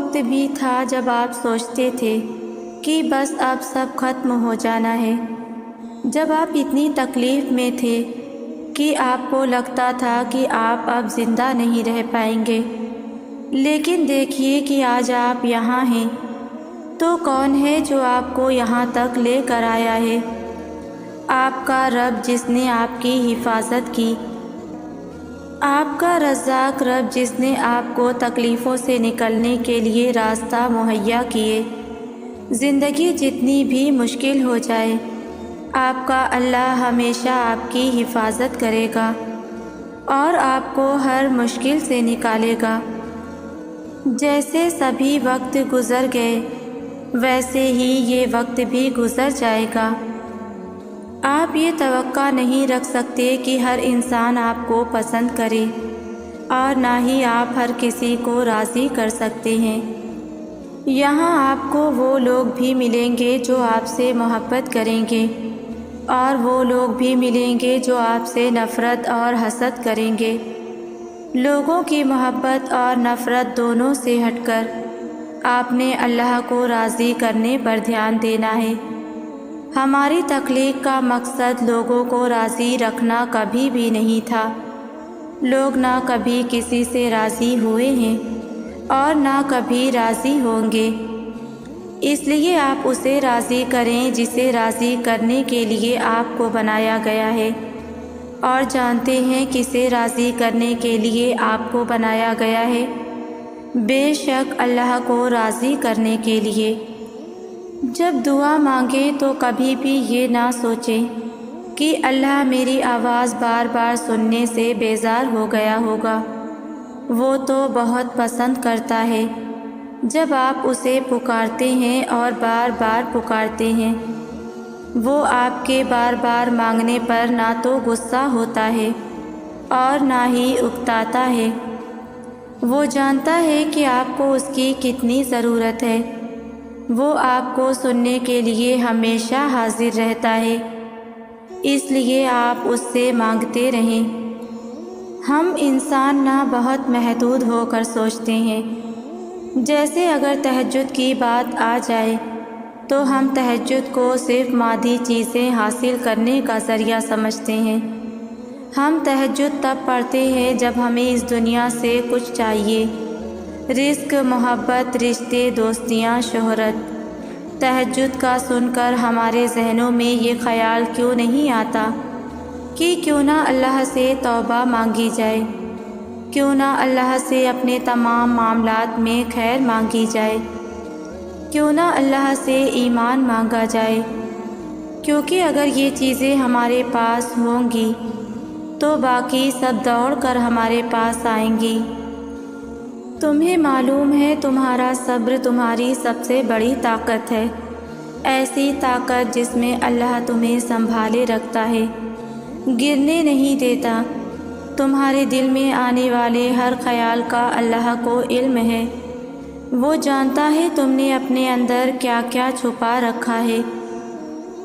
وقت بھی تھا جب آپ سوچتے تھے کہ بس اب سب ختم ہو جانا ہے، جب آپ اتنی تکلیف میں تھے کہ آپ کو لگتا تھا کہ آپ اب زندہ نہیں رہ پائیں گے۔ لیکن دیکھیے کہ آج آپ یہاں ہیں، تو کون ہے جو آپ کو یہاں تک لے کر آیا ہے؟ آپ کا رب جس نے آپ کی حفاظت کی، آپ کا رزاق رب جس نے آپ کو تکلیفوں سے نکلنے کے لیے راستہ مہیا کیے۔ زندگی جتنی بھی مشکل ہو جائے، آپ کا اللہ ہمیشہ آپ کی حفاظت کرے گا اور آپ کو ہر مشکل سے نکالے گا۔ جیسے سبھی وقت گزر گئے، ویسے ہی یہ وقت بھی گزر جائے گا۔ آپ یہ توقع نہیں رکھ سکتے کہ ہر انسان آپ کو پسند کرے، اور نہ ہی آپ ہر کسی کو راضی کر سکتے ہیں۔ یہاں آپ کو وہ لوگ بھی ملیں گے جو آپ سے محبت کریں گے، اور وہ لوگ بھی ملیں گے جو آپ سے نفرت اور حسد کریں گے۔ لوگوں کی محبت اور نفرت دونوں سے ہٹ کر آپ نے اللہ کو راضی کرنے پر دھیان دینا ہے۔ ہماری تخلیق کا مقصد لوگوں کو راضی رکھنا کبھی بھی نہیں تھا۔ لوگ نہ کبھی کسی سے راضی ہوئے ہیں اور نہ کبھی راضی ہوں گے، اس لیے آپ اسے راضی کریں جسے راضی کرنے کے لیے آپ کو بنایا گیا ہے، اور جانتے ہیں کسے راضی کرنے کے لیے آپ کو بنایا گیا ہے؟ بے شک اللہ کو راضی کرنے کے لیے۔ جب دعا مانگیں تو کبھی بھی یہ نہ سوچیں کہ اللہ میری آواز بار بار سننے سے بیزار ہو گیا ہوگا۔ وہ تو بہت پسند کرتا ہے جب آپ اسے پکارتے ہیں اور بار بار پکارتے ہیں۔ وہ آپ کے بار بار مانگنے پر نہ تو غصہ ہوتا ہے اور نہ ہی اکتاتا ہے۔ وہ جانتا ہے کہ آپ کو اس کی کتنی ضرورت ہے۔ وہ آپ کو سننے کے لیے ہمیشہ حاضر رہتا ہے، اس لیے آپ اس سے مانگتے رہیں۔ ہم انسان نہ بہت محدود ہو کر سوچتے ہیں۔ جیسے اگر تہجد کی بات آ جائے تو ہم تہجد کو صرف مادی چیزیں حاصل کرنے کا ذریعہ سمجھتے ہیں۔ ہم تہجد تب پڑھتے ہیں جب ہمیں اس دنیا سے کچھ چاہیے، رزق، محبت، رشتے، دوستیاں، شہرت۔ تہجد کا سن کر ہمارے ذہنوں میں یہ خیال کیوں نہیں آتا کہ کیوں نہ اللہ سے توبہ مانگی جائے، کیوں نہ اللہ سے اپنے تمام معاملات میں خیر مانگی جائے، کیوں نہ اللہ سے ایمان مانگا جائے؟ کیونکہ اگر یہ چیزیں ہمارے پاس ہوں گی تو باقی سب دوڑ کر ہمارے پاس آئیں گی۔ تمہیں معلوم ہے تمہارا صبر تمہاری سب سے بڑی طاقت ہے، ایسی طاقت جس میں اللہ تمہیں سنبھالے رکھتا ہے، گرنے نہیں دیتا۔ تمہارے دل میں آنے والے ہر خیال کا اللہ کو علم ہے۔ وہ جانتا ہے تم نے اپنے اندر کیا کیا چھپا رکھا ہے۔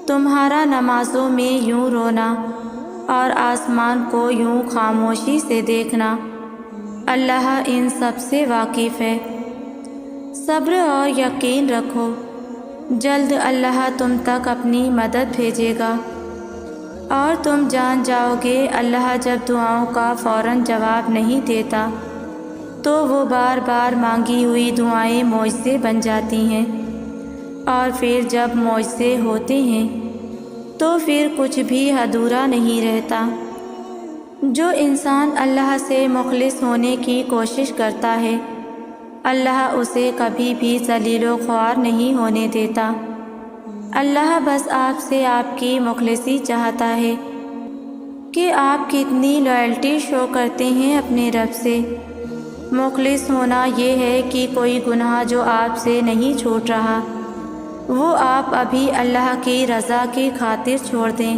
تمہارا نمازوں میں یوں رونا اور آسمان کو یوں خاموشی سے دیکھنا، اللہ ان سب سے واقف ہے۔ صبر اور یقین رکھو، جلد اللہ تم تک اپنی مدد بھیجے گا، اور تم جان جاؤ گے اللہ جب دعاؤں کا فوراً جواب نہیں دیتا تو وہ بار بار مانگی ہوئی دعائیں معجزے بن جاتی ہیں، اور پھر جب معجزے ہوتے ہیں تو پھر کچھ بھی ادھورا نہیں رہتا۔ جو انسان اللہ سے مخلص ہونے کی کوشش کرتا ہے، اللہ اسے کبھی بھی ذلیل و خوار نہیں ہونے دیتا۔ اللہ بس آپ سے آپ کی مخلصی چاہتا ہے کہ آپ کتنی لائلٹی شو کرتے ہیں اپنے رب سے۔ مخلص ہونا یہ ہے کہ کوئی گناہ جو آپ سے نہیں چھوٹ رہا وہ آپ ابھی اللہ کی رضا کی خاطر چھوڑ دیں۔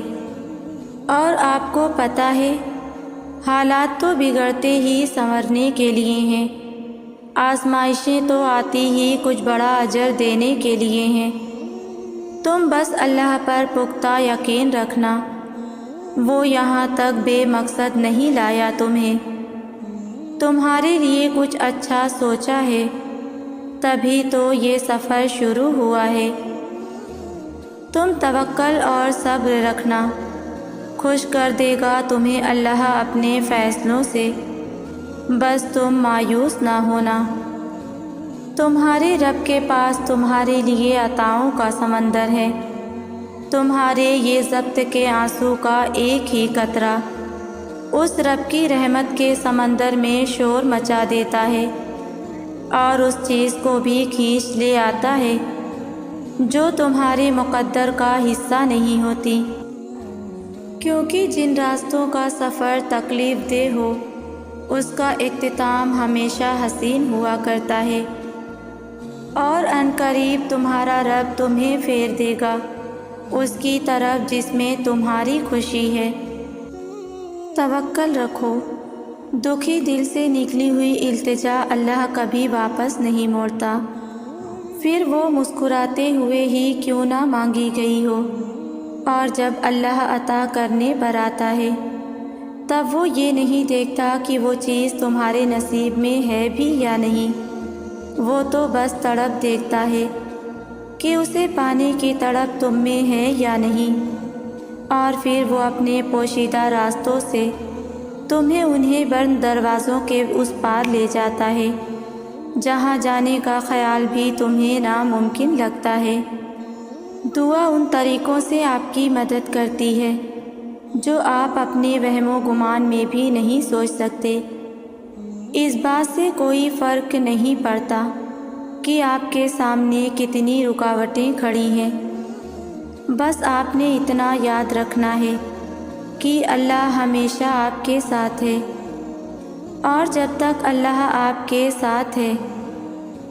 اور آپ کو پتہ ہے حالات تو بگڑتے ہی سنورنے کے لیے ہیں، آزمائشیں تو آتی ہی کچھ بڑا اجر دینے کے لیے ہیں۔ تم بس اللہ پر پختہ یقین رکھنا، وہ یہاں تک بے مقصد نہیں لایا تمہیں، تمہارے لیے کچھ اچھا سوچا ہے۔ تبھی تو یہ سفر شروع ہوا ہے۔ تم توکل اور صبر رکھنا، خوش کر دے گا تمہیں اللہ اپنے فیصلوں سے، بس تم مایوس نہ ہونا۔ تمہارے رب کے پاس تمہارے لیے عطاؤں کا سمندر ہے، تمہارے یہ ضبط کے آنسو کا ایک ہی قطرہ اس رب کی رحمت کے سمندر میں شور مچا دیتا ہے، اور اس چیز کو بھی کھینچ لے آتا ہے جو تمہارے مقدر کا حصہ نہیں ہوتی۔ کیونکہ جن راستوں کا سفر تکلیف دہ ہو اس کا اختتام ہمیشہ حسین ہوا کرتا ہے، اور عنقریب تمہارا رب تمہیں پھیر دے گا اس کی طرف جس میں تمہاری خوشی ہے۔ توکل رکھو، دکھی دل سے نکلی ہوئی التجا اللہ کبھی واپس نہیں موڑتا، پھر وہ مسکراتے ہوئے ہی کیوں نہ مانگی گئی ہو، اور جب اللہ عطا کرنے پر آتا ہے تب وہ یہ نہیں دیکھتا کہ وہ چیز تمہارے نصیب میں ہے بھی یا نہیں، وہ تو بس تڑپ دیکھتا ہے کہ اسے پانے کی تڑپ تم میں ہے یا نہیں، اور پھر وہ اپنے پوشیدہ راستوں سے تمہیں انہیں بند دروازوں کے اس پار لے جاتا ہے جہاں جانے کا خیال بھی تمہیں ناممکن لگتا ہے۔ دعا ان طریقوں سے آپ کی مدد کرتی ہے جو آپ اپنے وہم و گمان میں بھی نہیں سوچ سکتے۔ اس بات سے کوئی فرق نہیں پڑتا کہ آپ کے سامنے کتنی رکاوٹیں کھڑی ہیں، بس آپ نے اتنا یاد رکھنا ہے کہ اللہ ہمیشہ آپ کے ساتھ ہے، اور جب تک اللہ آپ کے ساتھ ہے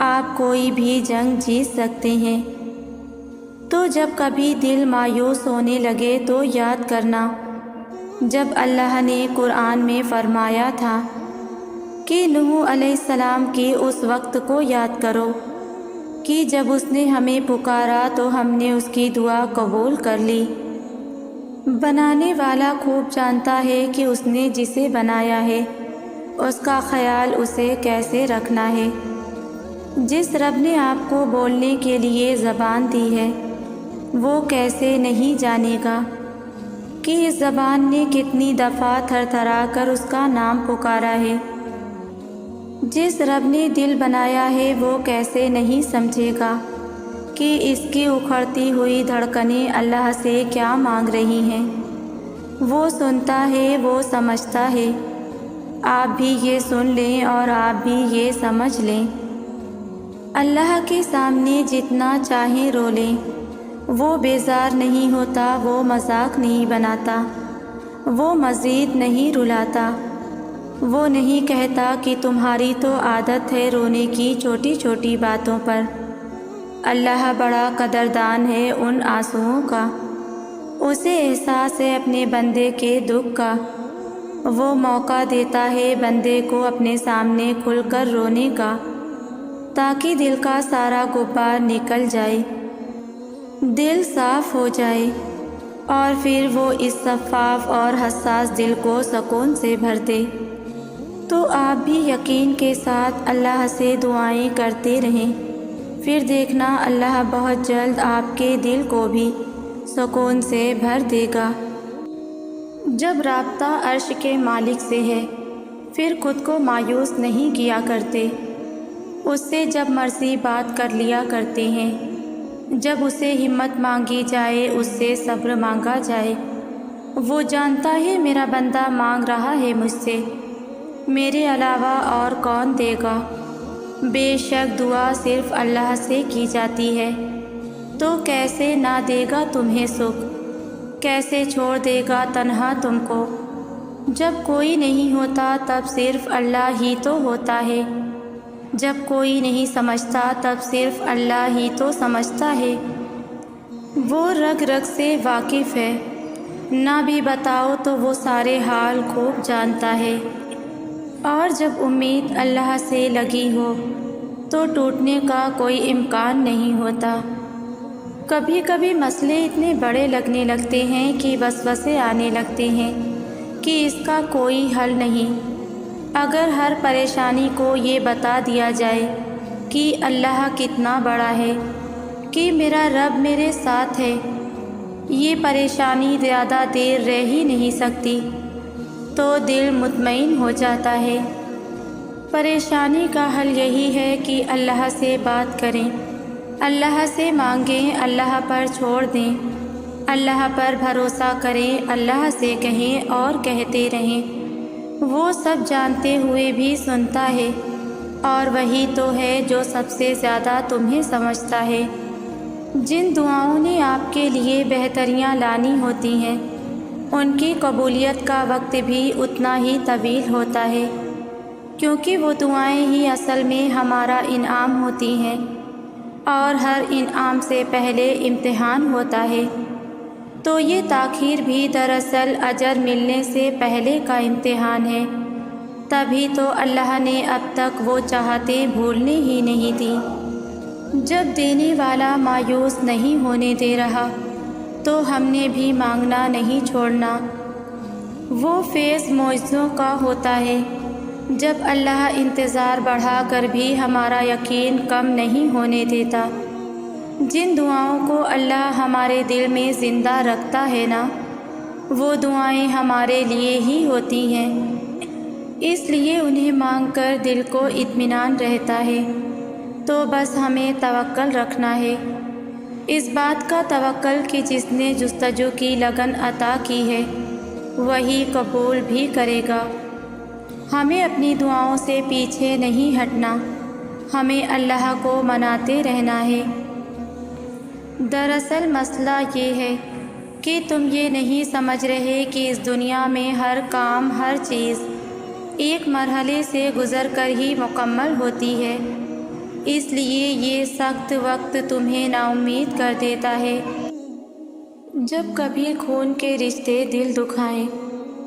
آپ کوئی بھی جنگ جیت سکتے ہیں۔ تو جب کبھی دل مایوس ہونے لگے تو یاد کرنا جب اللہ نے قرآن میں فرمایا تھا کہ نوح علیہ السلام کی اس وقت کو یاد کرو کہ جب اس نے ہمیں پکارا تو ہم نے اس کی دعا قبول کر لی۔ بنانے والا خوب جانتا ہے کہ اس نے جسے بنایا ہے اس کا خیال اسے کیسے رکھنا ہے۔ جس رب نے آپ کو بولنے کے لیے زبان دی ہے وہ کیسے نہیں جانے گا کہ اس زبان نے کتنی دفعہ تھر تھرا کر اس کا نام پکارا ہے۔ جس رب نے دل بنایا ہے وہ کیسے نہیں سمجھے گا کہ اس کی اکھڑتی ہوئی دھڑکنیں اللہ سے کیا مانگ رہی ہیں۔ وہ سنتا ہے، وہ سمجھتا ہے، آپ بھی یہ سن لیں اور آپ بھی یہ سمجھ لیں۔ اللہ کے سامنے جتنا چاہیں رو لیں، وہ بیزار نہیں ہوتا، وہ مذاق نہیں بناتا، وہ مزید نہیں رلاتا، وہ نہیں کہتا کہ تمہاری تو عادت ہے رونے کی چھوٹی چھوٹی باتوں پر۔ اللہ بڑا قدردان ہے ان آنسوؤں کا، اسے احساس ہے اپنے بندے کے دکھ کا، وہ موقع دیتا ہے بندے کو اپنے سامنے کھل کر رونے کا تاکہ دل کا سارا غبار نکل جائے، دل صاف ہو جائے، اور پھر وہ اس شفاف اور حساس دل کو سکون سے بھر دے۔ تو آپ بھی یقین کے ساتھ اللہ سے دعائیں کرتے رہیں، پھر دیکھنا اللہ بہت جلد آپ کے دل کو بھی سکون سے بھر دے گا۔ جب رابطہ عرش کے مالک سے ہے پھر خود کو مایوس نہیں کیا کرتے، اس سے جب مرضی بات کر لیا کرتے ہیں، جب اسے ہمت مانگی جائے اس سے صبر مانگا جائے۔ وہ جانتا ہے میرا بندہ مانگ رہا ہے مجھ سے، میرے علاوہ اور کون دے گا؟ بے شک دعا صرف اللہ سے کی جاتی ہے، تو کیسے نہ دے گا تمہیں سکھ، کیسے چھوڑ دے گا تنہا تم کو؟ جب کوئی نہیں ہوتا تب صرف اللہ ہی تو ہوتا ہے، جب کوئی نہیں سمجھتا تب صرف اللہ ہی تو سمجھتا ہے۔ وہ رگ رگ سے واقف ہے، نہ بھی بتاؤ تو وہ سارے حال خوب جانتا ہے، اور جب امید اللہ سے لگی ہو تو ٹوٹنے کا کوئی امکان نہیں ہوتا۔ کبھی کبھی مسئلے اتنے بڑے لگنے لگتے ہیں کہ وسوسے آنے لگتے ہیں کہ اس کا کوئی حل نہیں۔ اگر ہر پریشانی کو یہ بتا دیا جائے کہ اللہ کتنا بڑا ہے، کہ میرا رب میرے ساتھ ہے، یہ پریشانی زیادہ دیر رہ ہی نہیں سکتی، تو دل مطمئن ہو جاتا ہے۔ پریشانی کا حل یہی ہے کہ اللہ سے بات کریں، اللہ سے مانگیں، اللہ پر چھوڑ دیں، اللہ پر بھروسہ کریں، اللہ سے کہیں اور کہتے رہیں۔ وہ سب جانتے ہوئے بھی سنتا ہے، اور وہی تو ہے جو سب سے زیادہ تمہیں سمجھتا ہے۔ جن دعاؤں نے آپ کے لیے بہتریاں لانی ہوتی ہیں، ان کی قبولیت کا وقت بھی اتنا ہی طویل ہوتا ہے، کیونکہ وہ دعائیں ہی اصل میں ہمارا انعام ہوتی ہیں، اور ہر انعام سے پہلے امتحان ہوتا ہے۔ تو یہ تاخیر بھی دراصل اجر ملنے سے پہلے کا امتحان ہے، تبھی تو اللہ نے اب تک وہ چاہتیں بھولنے ہی نہیں دی۔ جب دینے والا مایوس نہیں ہونے دے رہا تو ہم نے بھی مانگنا نہیں چھوڑنا۔ وہ فیض معجزوں کا ہوتا ہے جب اللہ انتظار بڑھا کر بھی ہمارا یقین کم نہیں ہونے دیتا۔ جن دعاؤں کو اللہ ہمارے دل میں زندہ رکھتا ہے نا، وہ دعائیں ہمارے لیے ہی ہوتی ہیں، اس لیے انہیں مانگ کر دل کو اطمینان رہتا ہے۔ تو بس ہمیں توکل رکھنا ہے، اس بات کا توکل کہ جس نے جستجو کی لگن عطا کی ہے وہی قبول بھی کرے گا۔ ہمیں اپنی دعاؤں سے پیچھے نہیں ہٹنا، ہمیں اللہ کو مناتے رہنا ہے۔ دراصل مسئلہ یہ ہے کہ تم یہ نہیں سمجھ رہے کہ اس دنیا میں ہر کام، ہر چیز ایک مرحلے سے گزر کر ہی مکمل ہوتی ہے، اس لیے یہ سخت وقت تمہیں نا امید کر دیتا ہے۔ جب کبھی خون کے رشتے دل دکھائیں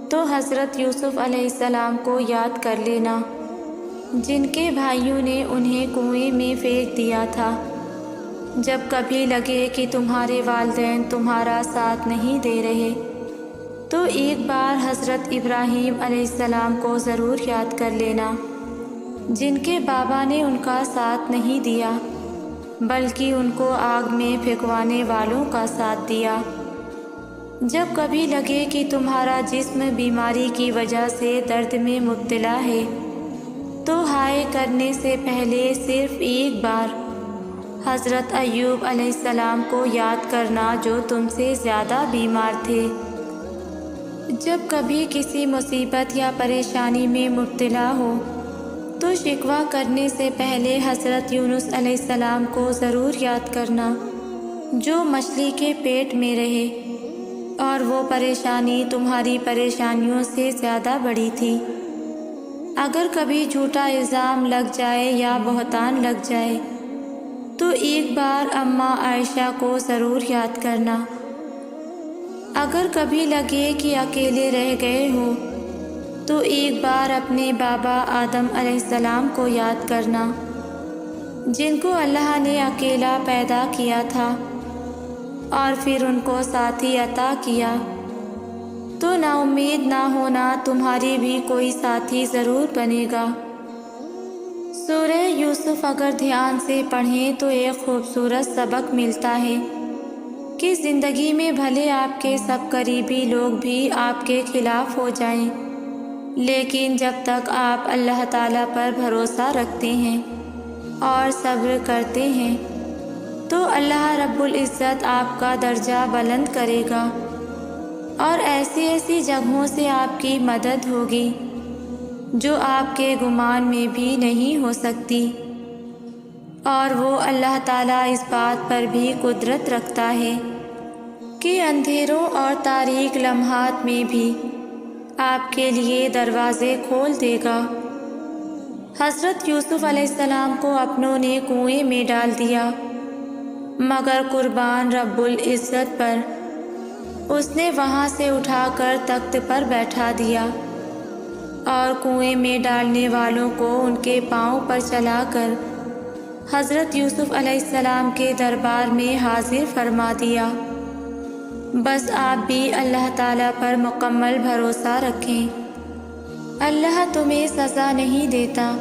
تو حضرت یوسف علیہ السلام کو یاد کر لینا، جن کے بھائیوں نے انہیں کنویں میں پھینک دیا تھا۔ جب کبھی لگے کہ تمہارے والدین تمہارا ساتھ نہیں دے رہے تو ایک بار حضرت ابراہیم علیہ السلام کو ضرور یاد کر لینا، جن کے بابا نے ان کا ساتھ نہیں دیا بلکہ ان کو آگ میں پھینکوانے والوں کا ساتھ دیا۔ جب کبھی لگے کہ تمہارا جسم بیماری کی وجہ سے درد میں مبتلا ہے تو ہائے کرنے سے پہلے صرف ایک بار حضرت ایوب علیہ السلام کو یاد کرنا جو تم سے زیادہ بیمار تھے۔ جب کبھی کسی مصیبت یا پریشانی میں مبتلا ہو تو شکوہ کرنے سے پہلے حضرت یونس علیہ السلام کو ضرور یاد کرنا، جو مچھلی کے پیٹ میں رہے، اور وہ پریشانی تمہاری پریشانیوں سے زیادہ بڑی تھی۔ اگر کبھی جھوٹا الزام لگ جائے یا بہتان لگ جائے تو ایک بار اماں عائشہ کو ضرور یاد کرنا۔ اگر کبھی لگے کہ اکیلے رہ گئے ہو تو ایک بار اپنے بابا آدم علیہ السلام کو یاد کرنا، جن کو اللہ نے اکیلا پیدا کیا تھا اور پھر ان کو ساتھی عطا کیا۔ تو نا امید نہ ہونا، تمہاری بھی کوئی ساتھی ضرور بنے گا۔ سورہ یوسف اگر دھیان سے پڑھیں تو ایک خوبصورت سبق ملتا ہے کہ زندگی میں بھلے آپ کے سب قریبی لوگ بھی آپ کے خلاف ہو جائیں، لیکن جب تک آپ اللہ تعالیٰ پر بھروسہ رکھتے ہیں اور صبر کرتے ہیں تو اللہ رب العزت آپ کا درجہ بلند کرے گا، اور ایسی ایسی جگہوں سے آپ کی مدد ہوگی جو آپ کے گمان میں بھی نہیں ہو سکتی۔ اور وہ اللہ تعالیٰ اس بات پر بھی قدرت رکھتا ہے کہ اندھیروں اور تاریک لمحات میں بھی آپ کے لیے دروازے کھول دے گا۔ حضرت یوسف علیہ السلام کو اپنوں نے کنویں میں ڈال دیا، مگر قربان رب العزت پر اس نے وہاں سے اٹھا کر تخت پر بیٹھا دیا اور کنویں میں ڈالنے والوں کو ان کے پاؤں پر چلا کر حضرت یوسف علیہ السلام کے دربار میں حاضر فرما دیا۔ بس آپ بھی اللہ تعالیٰ پر مکمل بھروسہ رکھیں، اللہ تمہیں سزا نہیں دیتا،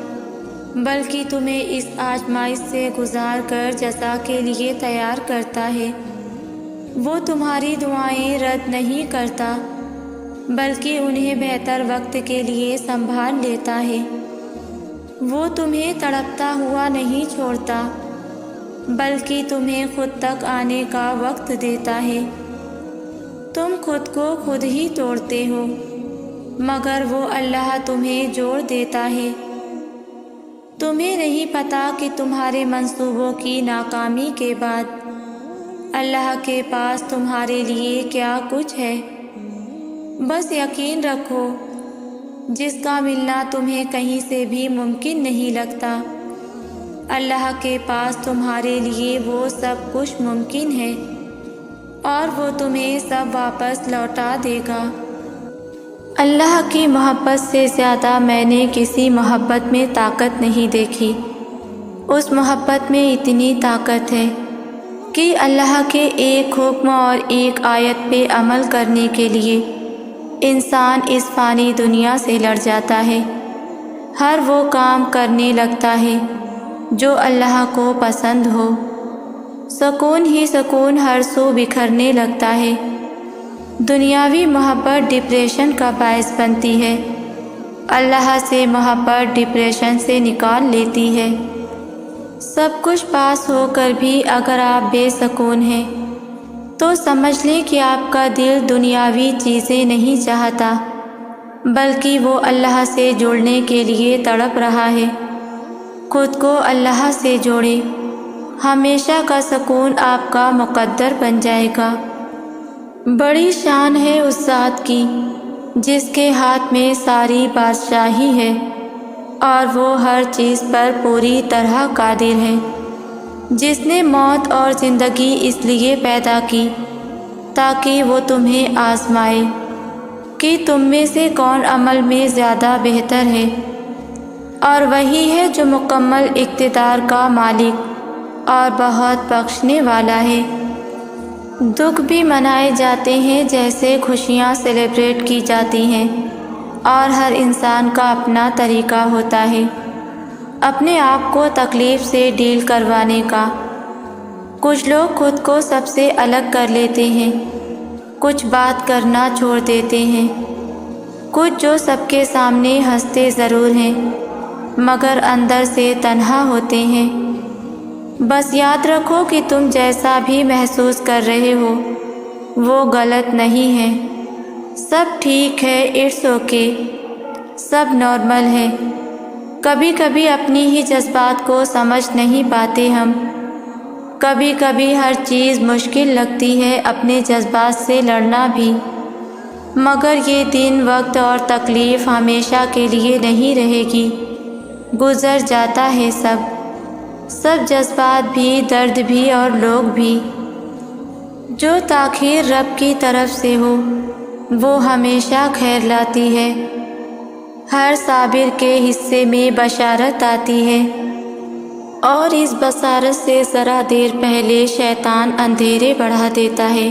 بلکہ تمہیں اس آزمائش سے گزار کر جزا کے لیے تیار کرتا ہے۔ وہ تمہاری دعائیں رد نہیں کرتا، بلکہ انہیں بہتر وقت کے لیے سنبھال لیتا ہے۔ وہ تمہیں تڑپتا ہوا نہیں چھوڑتا، بلکہ تمہیں خود تک آنے کا وقت دیتا ہے۔ تم خود کو خود ہی توڑتے ہو، مگر وہ اللہ تمہیں جوڑ دیتا ہے۔ تمہیں نہیں پتہ کہ تمہارے منصوبوں کی ناکامی کے بعد اللہ کے پاس تمہارے لیے کیا کچھ ہے۔ بس یقین رکھو، جس کا ملنا تمہیں کہیں سے بھی ممکن نہیں لگتا، اللہ کے پاس تمہارے لیے وہ سب کچھ ممکن ہے، اور وہ تمہیں سب واپس لوٹا دے گا۔ اللہ کی محبت سے زیادہ میں نے کسی محبت میں طاقت نہیں دیکھی۔ اس محبت میں اتنی طاقت ہے کہ اللہ کے ایک حکم اور ایک آیت پہ عمل کرنے کے لیے انسان اس فانی دنیا سے لڑ جاتا ہے، ہر وہ کام کرنے لگتا ہے جو اللہ کو پسند ہو، سکون ہی سکون ہر سو بکھرنے لگتا ہے۔ دنیاوی محبت ڈپریشن کا باعث بنتی ہے، اللہ سے محبت ڈپریشن سے نکال لیتی ہے۔ سب کچھ پاس ہو کر بھی اگر آپ بے سکون ہیں تو سمجھ لیں کہ آپ کا دل دنیاوی چیزیں نہیں چاہتا، بلکہ وہ اللہ سے جڑنے کے لیے تڑپ رہا ہے۔ خود کو اللہ سے جوڑے، ہمیشہ کا سکون آپ کا مقدر بن جائے گا۔ بڑی شان ہے اس ذات کی جس کے ہاتھ میں ساری بادشاہی ہے، اور وہ ہر چیز پر پوری طرح قادر ہے، جس نے موت اور زندگی اس لیے پیدا کی تاکہ وہ تمہیں آزمائے کہ تم میں سے کون عمل میں زیادہ بہتر ہے، اور وہی ہے جو مکمل اقتدار کا مالک اور بہت بخشنے والا ہے۔ دکھ بھی منائے جاتے ہیں جیسے خوشیاں سیلیبریٹ کی جاتی ہیں، اور ہر انسان کا اپنا طریقہ ہوتا ہے اپنے آپ کو تکلیف سے ڈیل کروانے کا۔ کچھ لوگ خود کو سب سے الگ کر لیتے ہیں، کچھ بات کرنا چھوڑ دیتے ہیں، کچھ جو سب کے سامنے ہنستے ضرور ہیں مگر اندر سے تنہا ہوتے ہیں۔ بس یاد رکھو کہ تم جیسا بھی محسوس کر رہے ہو وہ غلط نہیں ہے، سب ٹھیک ہے، اٹس اوکے، سب نارمل ہے۔ کبھی کبھی اپنی ہی جذبات کو سمجھ نہیں پاتے ہم، کبھی کبھی ہر چیز مشکل لگتی ہے، اپنے جذبات سے لڑنا بھی، مگر یہ دن، وقت اور تکلیف ہمیشہ کے لیے نہیں رہے گی، گزر جاتا ہے سب جذبات بھی، درد بھی اور لوگ بھی۔ جو تاخیر رب کی طرف سے ہو وہ ہمیشہ خیر لاتی ہے، ہر صابر کے حصے میں بشارت آتی ہے، اور اس بشارت سے ذرا دیر پہلے شیطان اندھیرے بڑھا دیتا ہے۔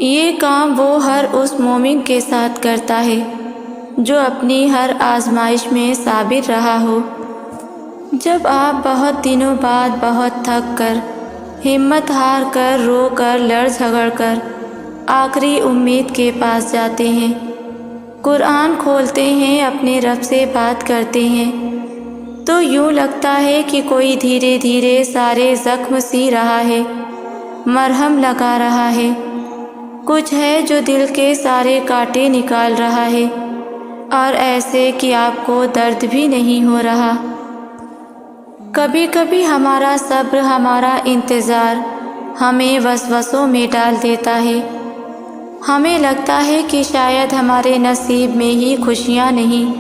یہ کام وہ ہر اس مومن کے ساتھ کرتا ہے جو اپنی ہر آزمائش میں صابر رہا ہو۔ جب آپ بہت دنوں بعد بہت تھک کر، ہمت ہار کر، رو کر، لڑ جھگڑ کر آخری امید کے پاس جاتے ہیں، قرآن کھولتے ہیں، اپنے رب سے بات کرتے ہیں، تو یوں لگتا ہے کہ کوئی دھیرے دھیرے سارے زخم سی رہا ہے، مرہم لگا رہا ہے، کچھ ہے جو دل کے سارے کانٹے نکال رہا ہے، اور ایسے کہ آپ کو درد بھی نہیں ہو رہا۔ کبھی کبھی ہمارا صبر، ہمارا انتظار ہمیں وسوسوں میں ڈال دیتا ہے، ہمیں لگتا ہے کہ شاید ہمارے نصیب میں ہی خوشیاں نہیں،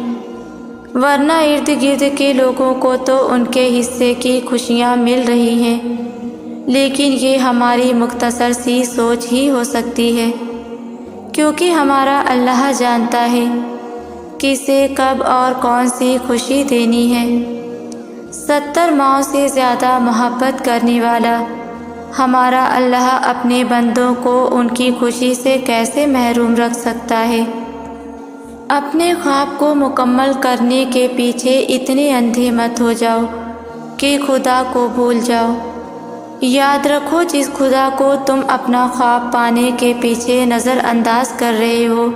ورنہ ارد گرد کے لوگوں کو تو ان کے حصے کی خوشیاں مل رہی ہیں، لیکن یہ ہماری مختصر سی سوچ ہی ہو سکتی ہے، کیونکہ ہمارا اللہ جانتا ہے کسے کب اور کون سی خوشی دینی ہے۔ 70 ماؤں سے زیادہ محبت کرنے والا ہمارا اللہ اپنے بندوں کو ان کی خوشی سے کیسے محروم رکھ سکتا ہے؟ اپنے خواب کو مکمل کرنے کے پیچھے اتنے اندھے مت ہو جاؤ کہ خدا کو بھول جاؤ۔ یاد رکھو، جس خدا کو تم اپنا خواب پانے کے پیچھے نظر انداز کر رہے ہو،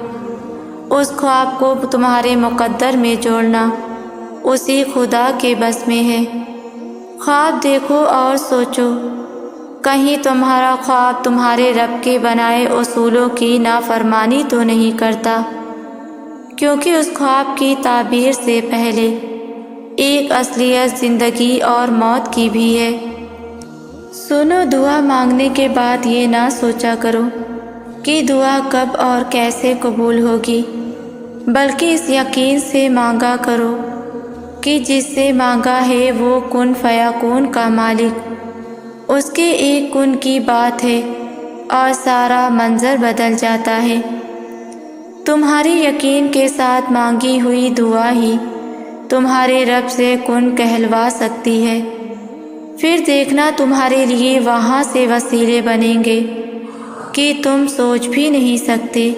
اس خواب کو تمہارے مقدر میں جوڑنا اسی خدا کے بس میں ہے۔ خواب دیکھو اور سوچو، کہیں تمہارا خواب تمہارے رب کے بنائے اصولوں کی نافرمانی تو نہیں کرتا، کیونکہ اس خواب کی تعبیر سے پہلے ایک اصلیت زندگی اور موت کی بھی ہے۔ سنو، دعا مانگنے کے بعد یہ نہ سوچا کرو کہ دعا کب اور کیسے قبول ہوگی، بلکہ اس یقین سے مانگا کرو کہ جس سے مانگا ہے وہ کن فیکون کا مالک، اس کے ایک کن کی بات ہے اور سارا منظر بدل جاتا ہے۔ تمہاری یقین کے ساتھ مانگی ہوئی دعا ہی تمہارے رب سے کن کہلوا سکتی ہے، پھر دیکھنا تمہارے لیے وہاں سے وسیلے بنیں گے کہ تم سوچ بھی نہیں سکتے۔